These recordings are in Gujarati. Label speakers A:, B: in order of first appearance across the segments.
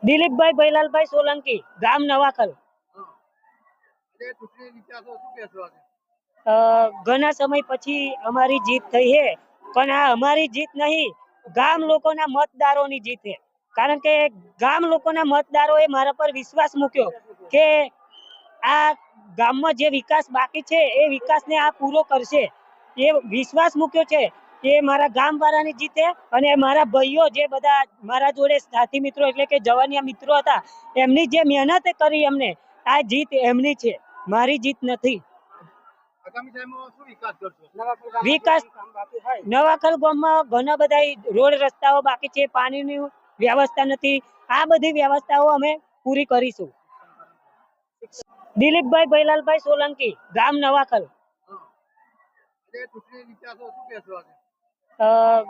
A: દિલીપભાઈ ભૈલાલભાઈ સોલંકી, ગામ નવાખલ। ઘણા સમય પછી અમારી જીત થઈ છે, પણ આ અમારી જીત નહીં, ગામ લોકોના મતદારોની જીત છે। કારણ કે ગામ લોકોના મતદારોએ મારા પર વિશ્વાસ મૂક્યો કે આ ગામમાં જે વિકાસ બાકી છે એ વિકાસને આ પૂરો કરશે। એ વિશ્વાસ મૂક્યો છે એ મારા ગામ વાળાની જીત છે। અને મારા ભાઈઓ જે બધા મારા જોડે સાથી મિત્રો એટલે કે જવાનિયા મિત્રો હતા, એમની જે મહેનત કરી અમને, આ જીત એમની છે, મારી જીત નથી। વિકાસ નવાખલ ગામમાં ઘણા બધા રોડ રસ્તાઓ બાકી છે, પાણીની વ્યવસ્થા નથી, આ બધી વ્યવસ્થાઓ અમે પૂરી કરીશું। દિલીપભાઈ ભૈલાલભાઈ સોલંકી, ગામ નવાખલ।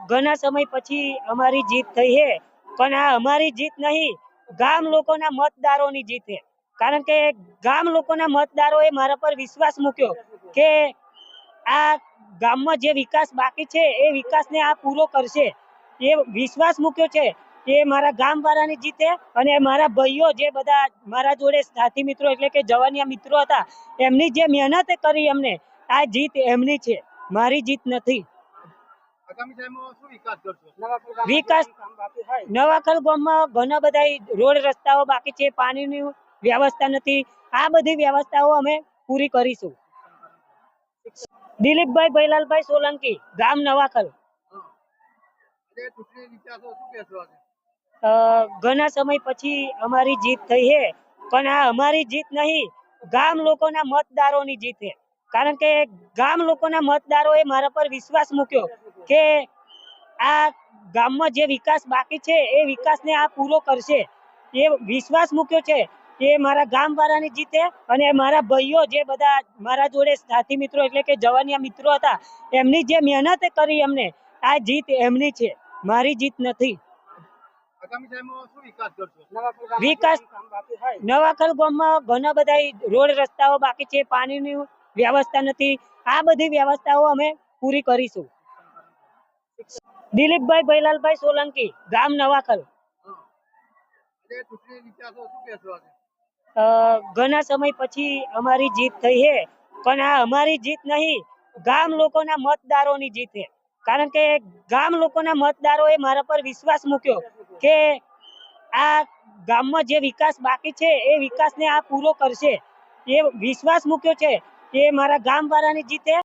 A: ઘણા સમય પછી અમારી જીત થઈ છે, પણ આ અમારી જીત નહીં, ગામ લોકોના મતદારોની જીત છે। કારણ કે ગામ લોકોના મતદારોએ મારા પર વિશ્વાસ મૂક્યો કે આ ગામમાં જે વિકાસ બાકી છે એ વિકાસને આ પૂરો કરશે। એ વિશ્વાસ મૂક્યો છે એ મારા ગામ વાળાની જીત છે। અને મારા ભાઈઓ જે બધા મારા જોડે સાથી મિત્રો એટલે કે જવાનિયા મિત્રો હતા, એમની જે મહેનત કરી અમને, આ જીત એમની છે, મારી જીત નથી। વિકાસ નવાખલ ગામમાં ઘણા બધા રોડ રસ્તાઓ બાકી છે, પાણીની વ્યવસ્થા નથી, આ બધી વ્યવસ્થાઓ અમે પૂરી કરીશું। દિલીપભાઈ ભૈલાલભાઈ સોલંકી, ગામ નવાખલ। ઘણા સમય પછી અમારી જીત થઈ છે, પણ આ અમારી જીત નહીં, ગામ લોકોના મતદારોની જીત છે। કારણ કે ગામ લોકોના મતદારોએ મારા પર વિશ્વાસ મૂક્યો કે આ ગામમાં જે વિકાસ બાકી છે એ વિકાસને આ પૂરો કરશે। એ વિશ્વાસ મૂક્યો છે એ મારા ગામ વાળાની જીત છે। અને મારા ભાઈઓ જે બધા મારા જોડે સાથી મિત્રો એટલે કે જવાનિયા મિત્રો હતા, એમની જે મહેનત કરી અમને, આ જીત એમની છે, મારી જીત નથી। વિકાસ નવાખલ ગામમાં ઘણા બધા રોડ રસ્તાઓ બાકી છે, પાણીની વ્યવસ્થા નથી, આ બધી વ્યવસ્થાઓ અમે પૂરી કરીશું। દિલીપભાઈ ભૈલાલભાઈ સોલંકી, ગામ નવાખલ। ઘણા સમય પછી અમારી જીત થઈ છે, પણ આ અમારી જીત નહીં, ગામ લોકોના મતદારોની જીત છે। કારણ કે ગામ લોકોના મતદારોએ મારા પર વિશ્વાસ મૂક્યો કે આ ગામમાં જે વિકાસ બાકી છે એ વિકાસને આ પૂરો કરશે। એ વિશ્વાસ મૂક્યો છે એ મારા ગામ વાળાની જીત છે।